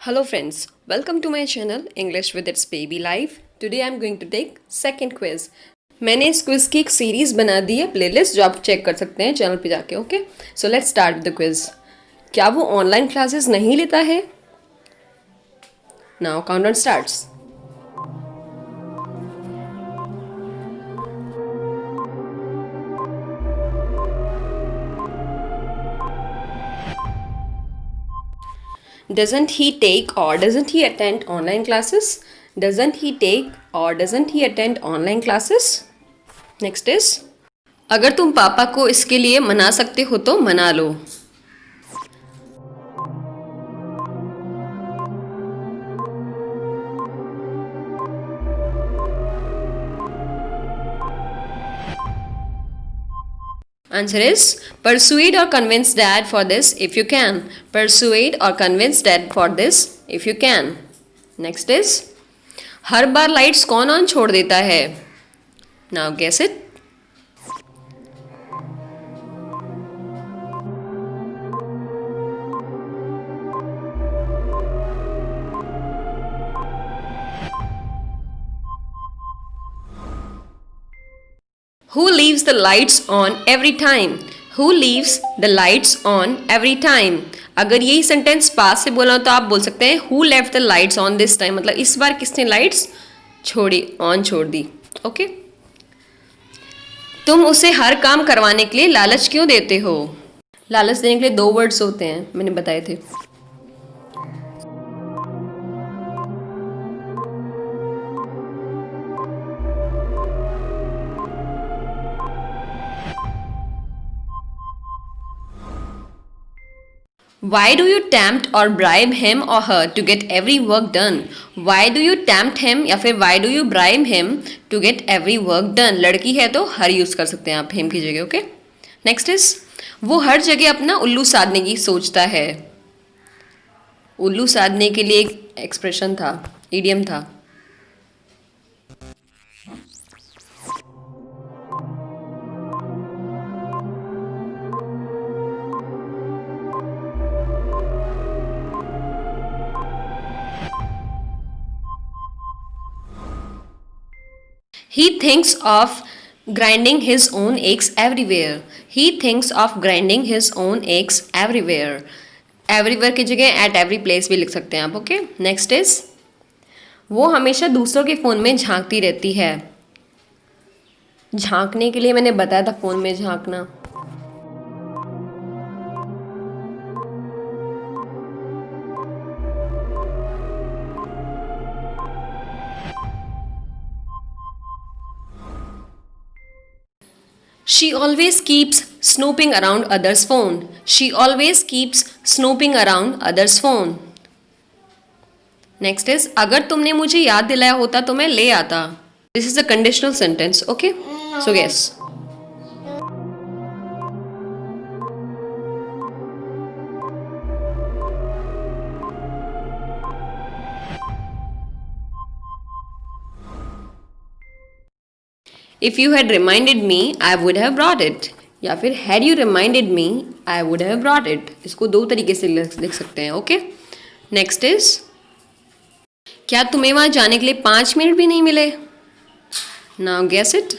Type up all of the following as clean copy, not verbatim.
Hello friends, welcome to my channel English with its baby life. Today I am going to take second quiz. मैंने इस quiz की एक series बना दी है playlist जो आप चेक कर सकते हैं चैनल पे जाके. Okay, so let's start with the quiz. क्या वो ऑनलाइन क्लासेस नहीं लेता है? Now countdown starts. Doesn't he take or doesn't he attend online classes? Doesn't he take or doesn't he attend online classes? Next is, अगर तुम पापा को इसके लिए मना सकते हो तो मना लो. Answer is, persuade or convince dad for this if you can. Persuade or convince dad for this if you can. Next is, her bar lights कौन ऑन छोड़ देता है? Now guess it. Who leaves the lights on every time? Who leaves the lights on every time? अगर यही sentence पास से बोला तो आप बोल सकते हैं Who left the lights on this time? मतलब इस बार किसने लाइट्स छोड़ी, ऑन छोड़ दी. ओके, तुम उसे हर काम करवाने के लिए लालच क्यों देते हो? लालच देने के लिए दो वर्ड्स होते हैं, मैंने बताए थे. Why do you tempt or bribe him or her to get every work done? Why do you tempt him या फिर why do you bribe him to get every work done? लड़की है तो हर यूज़ कर सकते हैं आप him की जगह. ओके, नेक्स्ट इज, वो हर जगह अपना उल्लू साधने की सोचता है. उल्लू साधने के लिए एक एक्सप्रेशन था, इडियम था. He thinks of grinding his own eggs everywhere. He thinks of grinding his own eggs everywhere. Everywhere की जगह at every place भी लिख सकते हैं आप. ओके, नेक्स्ट इज, वो हमेशा दूसरों के फ़ोन में झांकती रहती है. झांकने के लिए मैंने बताया था फ़ोन में झांकना. She always keeps snooping around others' phone. She always keeps snooping around others' phone. Next is, अगर तुमने मुझे याद दिलाया होता तो मैं ले आता. This is a conditional sentence. Okay, so guess. If you had reminded me, I would have brought it. या फिर had you reminded me, I would have brought it. इसको दो तरीके से लिख सकते हैं. ओके, नेक्स्ट इज, क्या तुम्हें वहां जाने के लिए 5 मिनट भी नहीं मिले? Now guess it.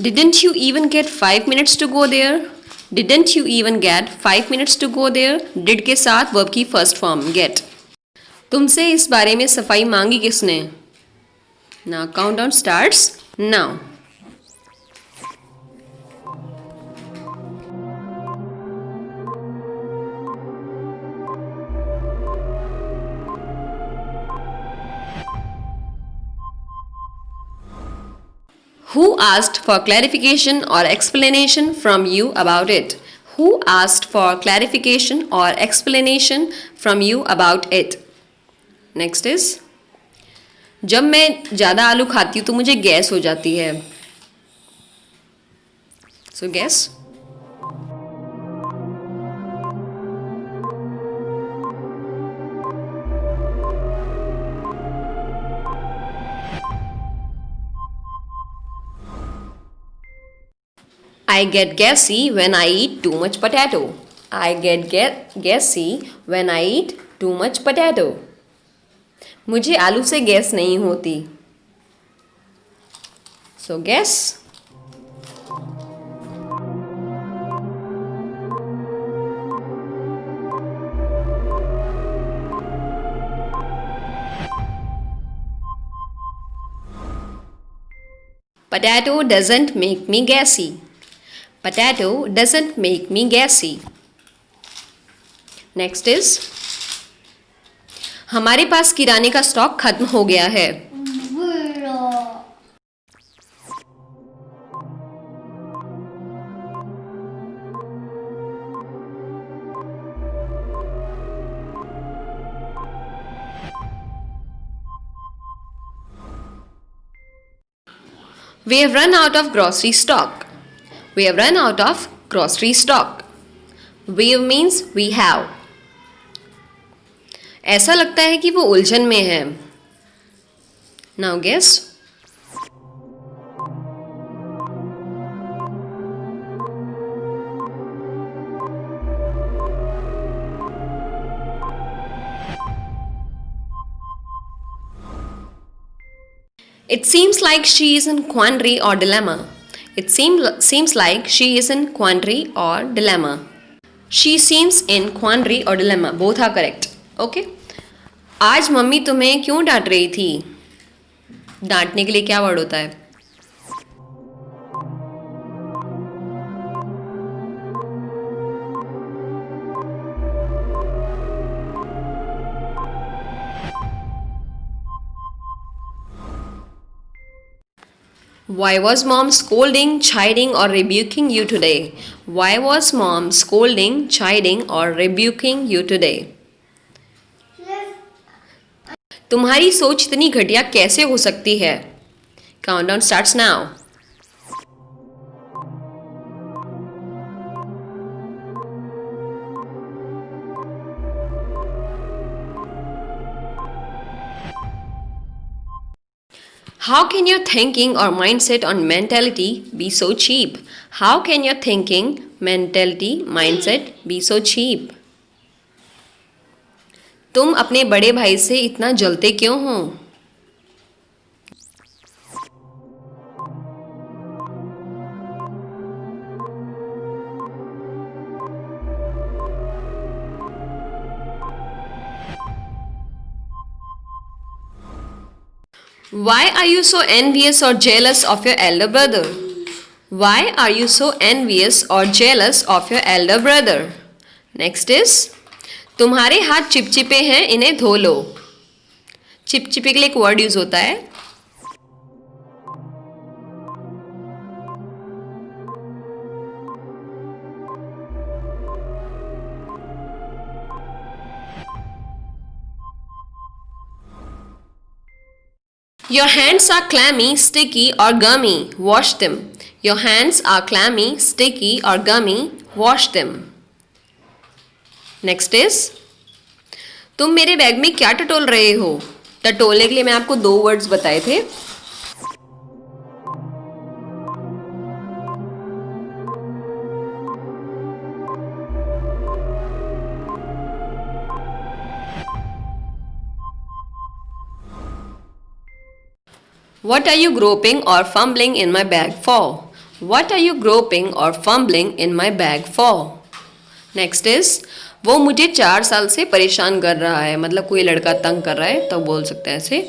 Didn't you even get 5 minutes to go there? Didn't you even get 5 minutes to go there? Did के साथ verb की first form get. तुमसे इस बारे में सफाई मांगी किसने? Now countdown starts now. Who asked for clarification or explanation from you about it? Who asked for clarification or explanation from you about it? Next is, जब मैं ज़्यादा आलू खाती हूँ तो मुझे गैस हो जाती है. So guess. I get gassy when I eat too much potato. I get gassy when I eat too much potato. मुझे आलू से गैस नहीं होती. So guess. Potato doesn't make me gassy. Potato doesn't make me gassy. Next is, हमारे पास किराने का stock खत्म हो गया है. We have run out of grocery stock. We have run out of grocery stock. We means we have. ऐसा लगता है कि वो उलझन में है. Now guess. It seems like she is in quandary or dilemma. It seems like she is in quandary or dilemma. She seems in quandary or dilemma. Both are correct. Okay. आज mummy तुम्हें क्यों डांट रही थी? डांटने के लिए क्या word होता है? Why was mom scolding, chiding or rebuking you today? Why was mom scolding, chiding or rebuking you today? तुम्हारी सोच इतनी घटिया कैसे हो सकती है? Countdown starts now. How can your thinking or mindset or mentality be so cheap? How can your thinking, mentality, mindset be so cheap? तुम अपने बड़े भाई से इतना जलते क्यों हो? Why are you so envious or jealous of your elder brother? Why are you so envious or jealous of your elder brother? Next is, तुम्हारे हाथ चिपचिपे हैं, इन्हें धो लो. चिपचिपे के लिए एक वर्ड यूज होता है. Your hands are clammy, sticky or gummy. Wash them. Your hands are clammy, sticky or gummy. Wash them. Next is, तुम मेरे बैग में क्या टटोल रहे हो? टटोलने के लिए मैं आपको 2 वर्ड्स बताए थे. What are you groping or fumbling in my bag for? What are you groping or fumbling in my bag for? Next is, वो मुझे 4 साल से परेशान कर रहा है. मतलब कोई लड़का तंग कर रहा है तो बोल सकते हैं ऐसे.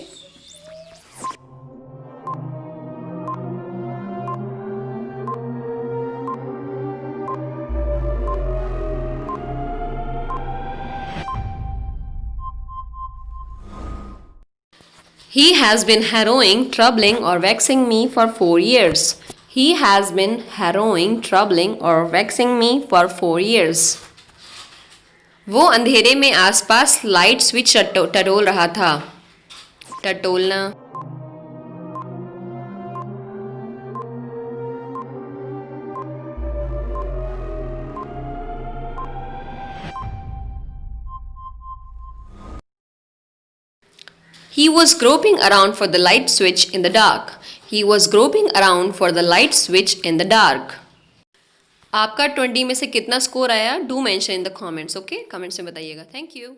He has been harrowing, troubling or vexing me for 4 years. He has been harrowing, troubling or vexing me for 4 years. वो अंधेरे में आसपास लाइट स्विच टटोल रहा था. टटोलना. He was groping around for the light switch in the dark. He was groping around for the light switch in the dark. आपका 20 में से कितना स्कोर आया, do mention in the comments, okay, comments में बताइएगा। Thank you.